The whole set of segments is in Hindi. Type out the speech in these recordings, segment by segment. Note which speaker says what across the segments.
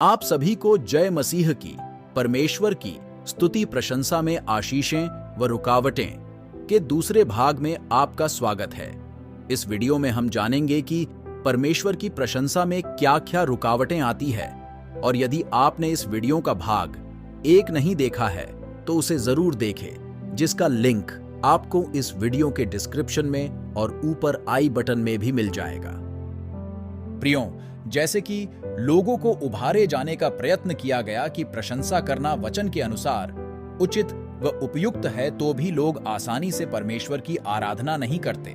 Speaker 1: आप सभी को जय मसीह की, परमेश्वर की स्तुति प्रशंसा में आशीषें व रुकावटें के दूसरे भाग में आपका स्वागत है। इस वीडियो में हम जानेंगे कि परमेश्वर की प्रशंसा में क्या-क्या रुकावटें आती है, और यदि आपने इस वीडियो का भाग 1 नहीं देखा है तो उसे जरूर देखें, जिसका लिंक आपको इस वीडियो के डिस्क्रिप्शन में और ऊपर आई बटन में भी मिल जाएगा। प्रियों, जैसे कि लोगों को उभारे जाने का प्रयत्न किया गया कि प्रशंसा करना वचन के अनुसार उचित व उपयुक्त है, तो भी लोग आसानी से परमेश्वर की आराधना नहीं करते।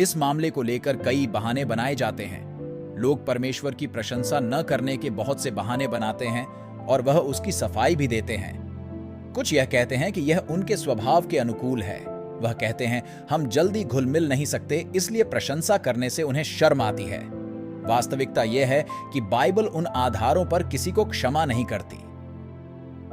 Speaker 1: इस मामले को लेकर कई बहाने बनाए जाते हैं। लोग परमेश्वर की प्रशंसा न करने के बहुत से बहाने बनाते हैं और वह उसकी सफाई भी देते हैं। कुछ यह कहते हैं कि यह उनके स्वभाव के अनुकूल है। वह कहते हैं, हम जल्दी घुल मिल नहीं सकते, इसलिए प्रशंसा करने से उन्हें शर्म आती है। वास्तविकता यह है कि बाइबल उन आधारों पर किसी को क्षमा नहीं करती।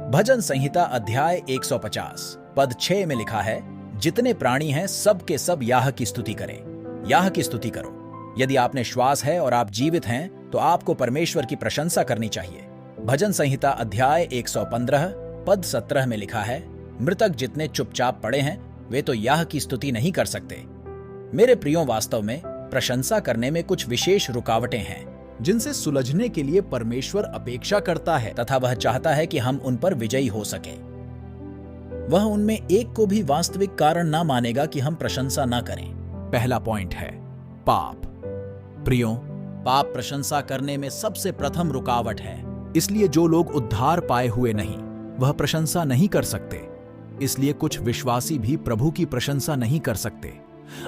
Speaker 1: भजन संहिता अध्याय 150 पद 6 में लिखा है, जितने प्राणी हैं सब के सब याह की स्तुति करें। याह की स्तुति करो। यदि आपने श्वास है और आप जीवित हैं तो आपको परमेश्वर की प्रशंसा करनी चाहिए। भजन संहिता अध्याय 115 पद 17 में लिखा है, मृतक जितने चुपचाप पड़े हैं वे तो याह की स्तुति नहीं कर सकते। मेरे प्रियों, वास्तव में प्रशंसा करने में कुछ विशेष रुकावटें हैं जिनसे सुलझने के लिए परमेश्वर अपेक्षा करता है तथा वह चाहता है कि हम उन पर विजयी हो सके। वह उनमें एक को भी वास्तविक कारण ना मानेगा कि हम प्रशंसा ना करें। पहला पॉइंट है पाप। प्रियों, पाप प्रशंसा करने में सबसे प्रथम रुकावट है। इसलिए जो लोग उद्धार पाए हुए नहीं, वह प्रशंसा नहीं कर सकते। इसलिए कुछ विश्वासी भी प्रभु की प्रशंसा नहीं कर सकते।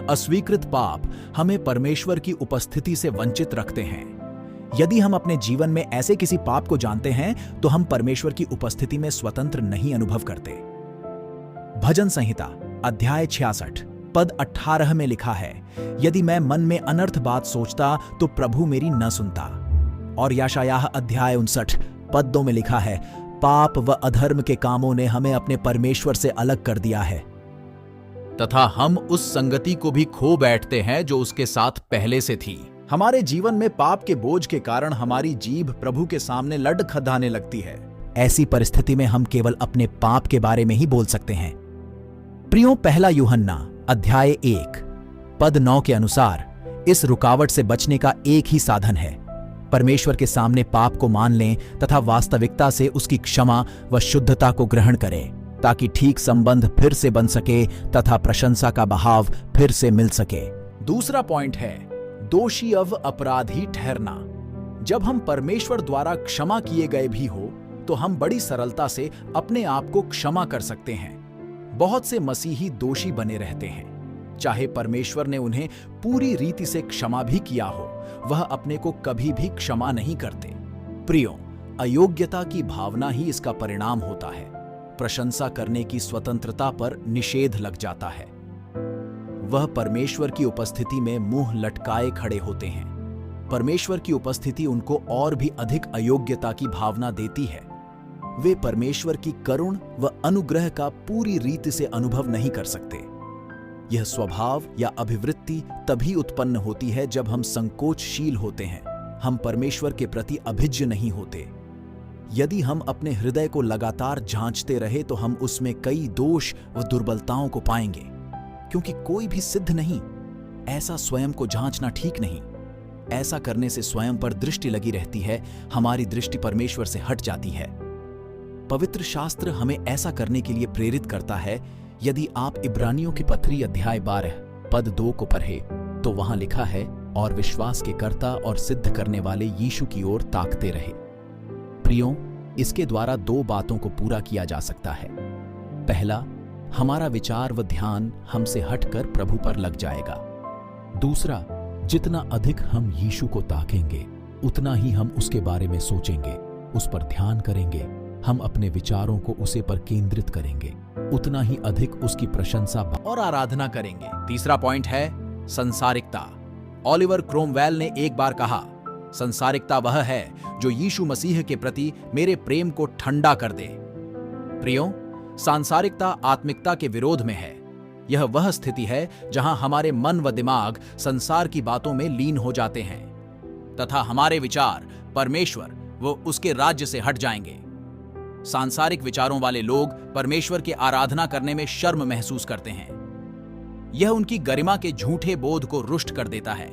Speaker 1: अस्वीकृत पाप हमें परमेश्वर की उपस्थिति से वंचित रखते हैं। यदि हम अपने जीवन में ऐसे किसी पाप को जानते हैं तो हम परमेश्वर की उपस्थिति में स्वतंत्र नहीं अनुभव करते। भजन संहिता अध्याय 66 पद 18 में लिखा है, यदि मैं मन में अनर्थ बात सोचता तो प्रभु मेरी न सुनता। और यशायाह अध्याय 59 पद 2 में लिखा है, पाप व अधर्म के कामों ने हमें अपने परमेश्वर से अलग कर दिया है तथा हम उस संगति को भी खो बैठते हैं जो उसके साथ पहले से थी। हमारे जीवन में पाप के बोझ के कारण हमारी जीभ प्रभु के सामने लड़खड़ाने लगती है। ऐसी परिस्थिति में हम केवल अपने पाप के बारे में ही बोल सकते हैं। प्रियों, पहला यूहन्ना अध्याय 1 पद 9 के अनुसार इस रुकावट से बचने का एक ही साधन है। परमेश्वर के सामने पाप को मान लें तथा वास्तविकता से उसकी क्षमा व शुद्धता को ग्रहण करें, ताकि ठीक संबंध फिर से बन सके तथा प्रशंसा का बहाव फिर से मिल सके। दूसरा पॉइंट है दोषी अव अपराधी ठहरना। जब हम परमेश्वर द्वारा क्षमा किए गए भी हो तो हम बड़ी सरलता से अपने आप को क्षमा कर सकते हैं। बहुत से मसीही दोषी बने रहते हैं, चाहे परमेश्वर ने उन्हें पूरी रीति से क्षमा भी किया हो, वह अपने को कभी भी क्षमा नहीं करते। प्रियों, अयोग्यता की भावना ही इसका परिणाम होता है। प्रशंसा करने की स्वतंत्रता पर निषेध लग जाता है। वह परमेश्वर की उपस्थिति में मुंह लटकाए खड़े होते हैं। परमेश्वर की उपस्थिति उनको और भी अधिक अयोग्यता की भावना देती है। वे परमेश्वर की करुण व अनुग्रह का पूरी रीति से अनुभव नहीं कर सकते। यह स्वभाव या अभिवृत्ति तभी उत्पन्न होती है जब हम संकोचशील होते हैं, हम परमेश्वर के प्रति अभिज्ञ नहीं होते। यदि हम अपने हृदय को लगातार जांचते रहे तो हम उसमें कई दोष व दुर्बलताओं को पाएंगे, क्योंकि कोई भी सिद्ध नहीं। ऐसा स्वयं को जांचना ठीक नहीं। ऐसा करने से स्वयं पर दृष्टि लगी रहती है, हमारी दृष्टि परमेश्वर से हट जाती है। पवित्र शास्त्र हमें ऐसा करने के लिए प्रेरित करता है। यदि आप इब्रानियों की पत्री अध्याय 12 पद 2 को पढ़ें तो वहां लिखा है, और विश्वास के कर्ता और सिद्ध करने वाले यीशु की ओर ताकते रहे। प्रियों, इसके द्वारा 2 बातों को पूरा किया जा सकता है। पहला, हमारा विचार व ध्यान हमसे हटकर प्रभु पर लग जाएगा। दूसरा, जितना अधिक हम यीशु को ताकेंगे उतना ही हम उसके बारे में सोचेंगे, उस पर ध्यान करेंगे, हम अपने विचारों को उसे पर केंद्रित करेंगे, उतना ही अधिक उसकी प्रशंसा और आराधना करेंगे। तीसरा पॉइंट है संसारिकता। ऑलिवर क्रोमवेल ने एक बार कहा, संसारिकता वह है जो यीशु मसीह के प्रति मेरे प्रेम को ठंडा कर दे। प्रियों, सांसारिकता आत्मिकता के विरोध में है। यह वह स्थिति है जहां हमारे मन व दिमाग संसार की बातों में लीन हो जाते हैं तथा हमारे विचार परमेश्वर वो उसके राज्य से हट जाएंगे। सांसारिक विचारों वाले लोग परमेश्वर की आराधना करने में शर्म महसूस करते हैं। यह उनकी गरिमा के झूठे बोध को रुष्ट कर देता है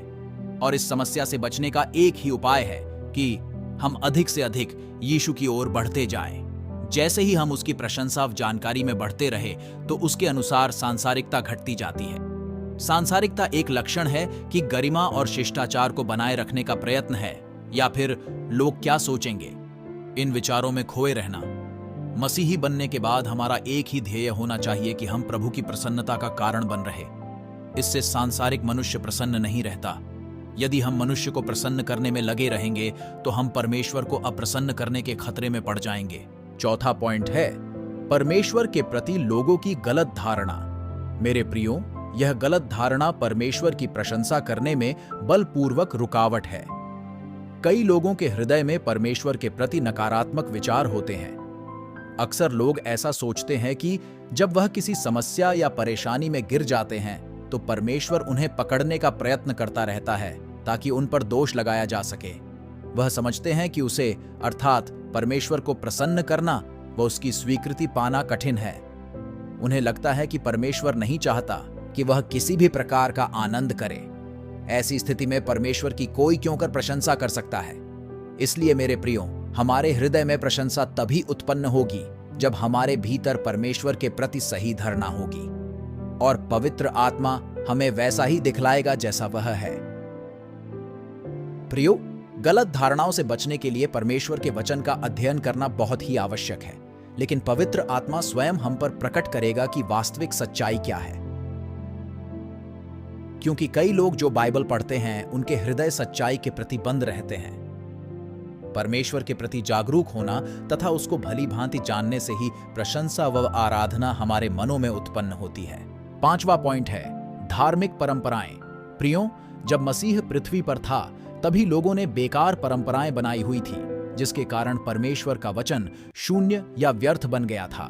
Speaker 1: और इस समस्या से बचने का एक ही उपाय है कि हम अधिक से अधिक यीशु की ओर बढ़ते जाएं। जैसे ही हम उसकी प्रशंसा व जानकारी में बढ़ते रहे तो उसके अनुसार सांसारिकता घटती जाती है। सांसारिकता एक लक्षण है कि गरिमा और शिष्टाचार को बनाए रखने का प्रयत्न है या फिर लोग क्या सोचेंगे, इन विचारों में खोए रहना। मसीही बनने के बाद हमारा एक ही ध्येय होना चाहिए कि हम प्रभु की प्रसन्नता का कारण बन रहे। इससे सांसारिक मनुष्य प्रसन्न नहीं रहता। यदि हम मनुष्य को प्रसन्न करने में लगे रहेंगे तो हम परमेश्वर को अप्रसन्न करने के खतरे में पड़ जाएंगे। चौथा पॉइंट है परमेश्वर के प्रति लोगों की गलत धारणा। मेरे प्रियो, यह गलत धारणा परमेश्वर की प्रशंसा करने में बलपूर्वक रुकावट है। कई लोगों के हृदय में परमेश्वर के प्रति नकारात्मक विचार होते हैं। अक्सर लोग ऐसा सोचते हैं कि जब वह किसी समस्या या परेशानी में गिर जाते हैं तो परमेश्वर उन्हें पकड़ने का प्रयत्न करता रहता है ताकि उन पर दोष लगाया जा सके। वह समझते हैं कि उसे अर्थात परमेश्वर को प्रसन्न करना व उसकी स्वीकृति पाना कठिन है। उन्हें लगता है कि परमेश्वर नहीं चाहता कि वह किसी भी प्रकार का आनंद करे। ऐसी स्थिति में परमेश्वर की कोई क्यों कर प्रशंसा कर सकता है। इसलिए मेरे प्रियो, हमारे हृदय में प्रशंसा तभी उत्पन्न होगी जब हमारे भीतर परमेश्वर के प्रति सही धारणा होगी और पवित्र आत्मा हमें वैसा ही दिखलाएगा जैसा वह है। प्रियो, गलत धारणाओं से बचने के लिए परमेश्वर के वचन का अध्ययन करना बहुत ही आवश्यक है, लेकिन पवित्र आत्मा स्वयं हम पर प्रकट करेगा कि वास्तविक सच्चाई क्या है। क्योंकि कई लोग जो बाइबल पढ़ते हैं उनके हृदय सच्चाई के प्रति बंद रहते हैं। परमेश्वर के प्रति जागरूक होना तथा उसको भली भांति जानने से ही प्रशंसा व आराधना हमारे मनों में उत्पन्न होती है। पांचवा पॉइंट है धार्मिक परंपराएं। प्रियो, जब मसीह पृथ्वी पर था तभी लोगों ने बेकार परंपराएं बनाई हुई थी, जिसके कारण परमेश्वर का वचन शून्य या व्यर्थ बन गया था।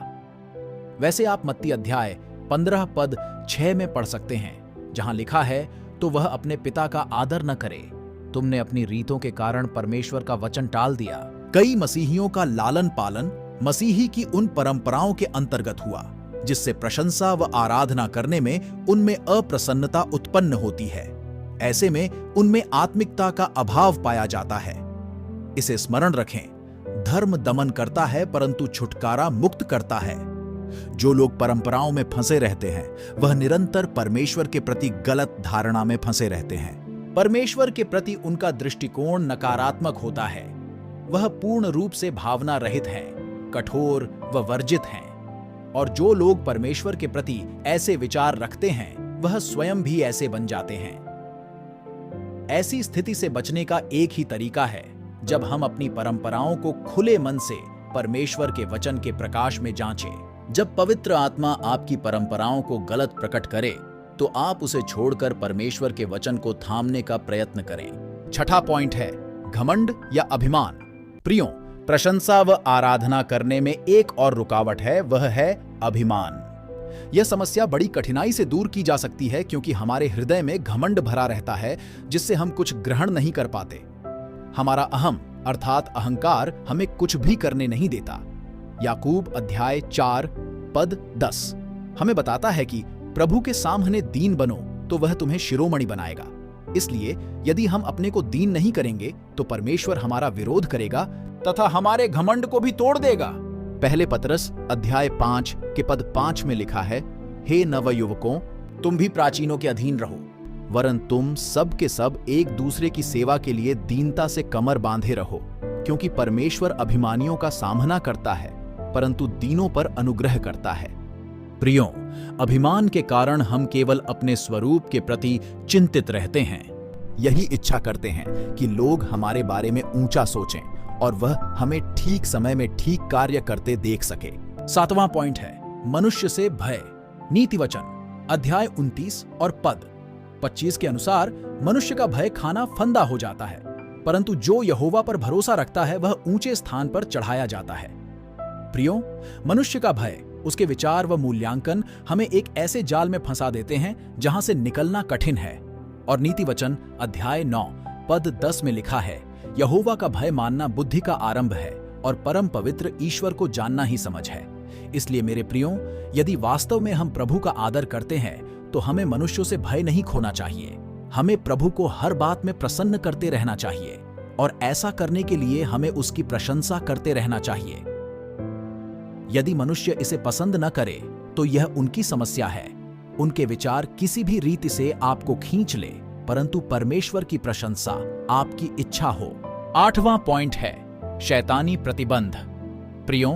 Speaker 1: वैसे आप मत्ती अध्याय 15 पद 6 में पढ़ सकते हैं, जहां लिखा है, तो वह अपने पिता का आदर न करे। तुमने अपनी रीतों के कारण परमेश्वर का वचन टाल दिया। कई मसीहियों का लालन पालन मसीही की उन परंपराओं के अंतर्गत हुआ जिससे प्रशंसा व आराधना करने में उनमें अप्रसन्नता उत्पन्न होती है। ऐसे में उनमें आत्मिकता का अभाव पाया जाता है। इसे स्मरण रखें, धर्म दमन करता है परंतु छुटकारा मुक्त करता है। जो लोग परंपराओं में फंसे रहते हैं वह निरंतर परमेश्वर के प्रति गलत धारणा में फंसे रहते हैं। परमेश्वर के प्रति उनका दृष्टिकोण नकारात्मक होता है। वह पूर्ण रूप से भावना रहित है, कठोर व वर्जित हैं। और जो लोग परमेश्वर के प्रति ऐसे विचार रखते हैं वह स्वयं भी ऐसे बन जाते हैं। ऐसी स्थिति से बचने का एक ही तरीका है, जब हम अपनी परंपराओं को खुले मन से परमेश्वर के वचन के प्रकाश में जांचें। जब पवित्र आत्मा आपकी परंपराओं को गलत प्रकट करे तो आप उसे छोड़कर परमेश्वर के वचन को थामने का प्रयत्न करें। छठा पॉइंट है घमंड या अभिमान। प्रियो, प्रशंसा व आराधना करने में एक और रुकावट है, वह है अभिमान। यह समस्या बड़ी कठिनाई से दूर की जा सकती है क्योंकि हमारे हृदय में घमंड भरा रहता है जिससे हम कुछ ग्रहण नहीं कर पाते। हमारा अहम अर्थात अहंकार हमें कुछ भी करने नहीं देता। याकूब अध्याय 4 पद 10 हमें बताता है कि प्रभु के सामने दीन बनो तो वह तुम्हें शिरोमणि बनाएगा। इसलिए यदि हम अपने को दीन नहीं करेंगे तो परमेश्वर हमारा विरोध करेगा तथा हमारे घमंड को भी तोड़ देगा। पहले पतरस अध्याय 5 के पद 5 में लिखा है, हे नवयुवकों, तुम भी प्राचीनों के अधीन रहो, वरन तुम सब के सब एक दूसरे की सेवा के लिए दीनता से कमर बांधे रहो, क्योंकि परमेश्वर अभिमानियों का सामना करता है परंतु दीनों पर अनुग्रह करता है। प्रियो, अभिमान के कारण हम केवल अपने स्वरूप के प्रति चिंतित रहते हैं। यही इच्छा करते हैं कि लोग हमारे बारे में ऊंचा सोचें और वह हमें ठीक समय में ठीक कार्य करते देख सके। सातवां पॉइंट है मनुष्य से भय। नीति वचन अध्याय 29 और पद 25 के अनुसार मनुष्य का भय खाना फंदा हो जाता है, परंतु जो यहोवा पर भरोसा रखता है वह ऊंचे स्थान पर चढ़ाया जाता है। प्रियो, मनुष्य का भय, उसके विचार व मूल्यांकन हमें एक ऐसे जाल में फंसा देते हैं जहां से निकलना कठिन है। और नीति वचन अध्याय 9 पद 10 में लिखा है, यहोवा का भय मानना बुद्धि का आरंभ है और परम पवित्र ईश्वर को जानना ही समझ है। इसलिए मेरे प्रियो, यदि वास्तव में हम प्रभु का आदर करते हैं तो हमें मनुष्यों से भय नहीं खोना चाहिए। हमें प्रभु को हर बात में प्रसन्न करते रहना चाहिए और ऐसा करने के लिए हमें उसकी प्रशंसा करते रहना चाहिए। यदि मनुष्य इसे पसंद न करे तो यह उनकी समस्या है। उनके विचार किसी भी रीति से आपको खींच ले, परंतु परमेश्वर की प्रशंसा आपकी इच्छा हो। 8वां पॉइंट है शैतानी प्रतिबंध। प्रियो,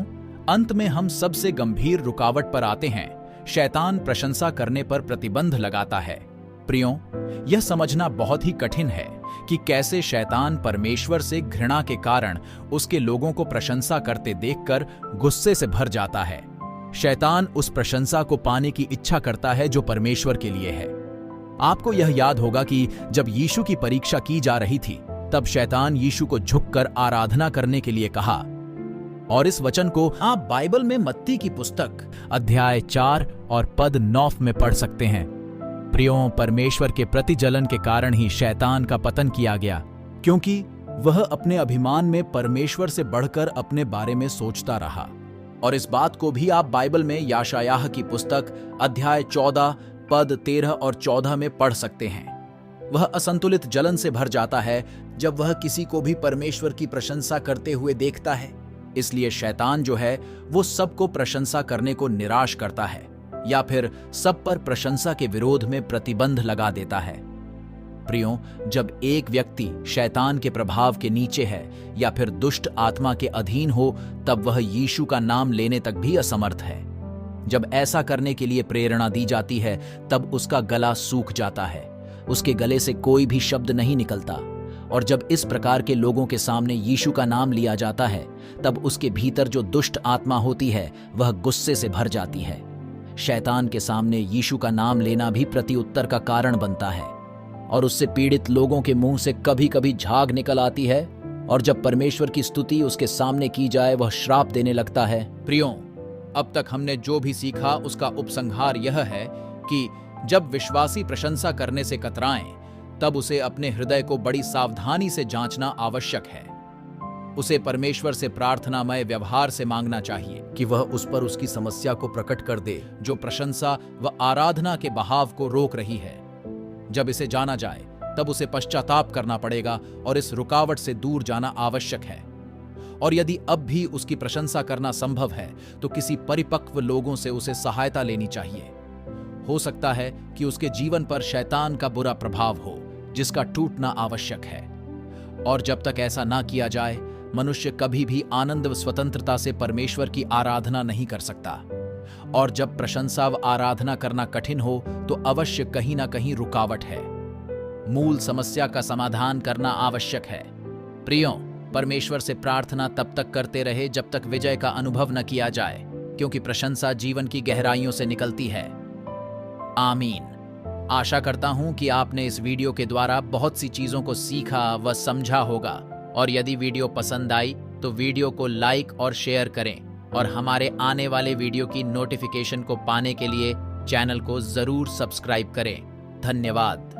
Speaker 1: अंत में हम सबसे गंभीर रुकावट पर आते हैं। शैतान प्रशंसा करने पर प्रतिबंध लगाता है। प्रियो, यह समझना बहुत ही कठिन है कि कैसे शैतान परमेश्वर से घृणा के कारण उसके लोगों को प्रशंसा करते देखकर गुस्से से भर जाता है। शैतान उस प्रशंसा को पाने की इच्छा करता है जो परमेश्वर के लिए है। आपको यह याद होगा कि जब यीशु की परीक्षा की जा रही थी, तब शैतान यीशु को झुककर आराधना करने के लिए कहा। और इस वचन को आप बाइबल में मत्ती की पुस्तक अध्याय 4 और पद 9 में पढ़ सकते हैं। प्रियो, परमेश्वर के प्रति जलन के कारण ही शैतान का पतन किया गया, क्योंकि वह अपने अभिमान में परमेश्वर से बढ़कर अपने बारे में सोचता रहा। और इस बात को भी आप बाइबल में याशायाह की पुस्तक अध्याय 14 पद 13 और 14 में पढ़ सकते हैं। वह असंतुलित जलन से भर जाता है जब वह किसी को भी परमेश्वर की प्रशंसा करते हुए देखता है। इसलिए शैतान जो है वो सबको प्रशंसा करने को निराश करता है या फिर सब पर प्रशंसा के विरोध में प्रतिबंध लगा देता है। प्रियो, जब एक व्यक्ति शैतान के प्रभाव के नीचे है या फिर दुष्ट आत्मा के अधीन हो, तब वह यीशु का नाम लेने तक भी असमर्थ है। जब ऐसा करने के लिए प्रेरणा दी जाती है, तब उसका गला सूख जाता है, उसके गले से कोई भी शब्द नहीं निकलता। और जब इस प्रकार के लोगों के सामने यीशु का नाम लिया जाता है, तब उसके भीतर जो दुष्ट आत्मा होती है वह गुस्से से भर जाती है। शैतान के सामने यीशु का नाम लेना भी प्रत्युत्तर का कारण बनता है और उससे पीड़ित लोगों के मुंह से कभी कभी झाग निकल आती है, और जब परमेश्वर की स्तुति उसके सामने की जाए वह श्राप देने लगता है। प्रियो, अब तक हमने जो भी सीखा उसका उपसंहार यह है कि जब विश्वासी प्रशंसा करने से कतराएं, तब उसे अपने हृदय को बड़ी सावधानी से जांचना आवश्यक है। उसे परमेश्वर से प्रार्थनामय व्यवहार से मांगना चाहिए कि वह उस पर उसकी समस्या को प्रकट कर दे जो प्रशंसा व आराधना के बहाव को रोक रही है। जब इसे जाना जाए तब उसे पश्चाताप करना पड़ेगा और इस रुकावट से दूर जाना आवश्यक है। और यदि अब भी उसकी प्रशंसा करना संभव है तो किसी परिपक्व लोगों से उसे सहायता लेनी चाहिए। हो सकता है कि उसके जीवन पर शैतान का बुरा प्रभाव हो जिसका टूटना आवश्यक है। और जब तक ऐसा ना किया जाए, मनुष्य कभी भी आनंद व स्वतंत्रता से परमेश्वर की आराधना नहीं कर सकता। और जब प्रशंसा व आराधना करना कठिन हो तो अवश्य कहीं ना कहीं रुकावट है। मूल समस्या का समाधान करना आवश्यक है। प्रियो, परमेश्वर से प्रार्थना तब तक करते रहे जब तक विजय का अनुभव न किया जाए, क्योंकि प्रशंसा जीवन की गहराइयों से निकलती है। आमीन। आशा करता हूं कि आपने इस वीडियो के द्वारा बहुत सी चीजों को सीखा व समझा होगा। और यदि वीडियो पसंद आई तो वीडियो को लाइक और शेयर करें, और हमारे आने वाले वीडियो की नोटिफिकेशन को पाने के लिए चैनल को जरूर सब्सक्राइब करें। धन्यवाद।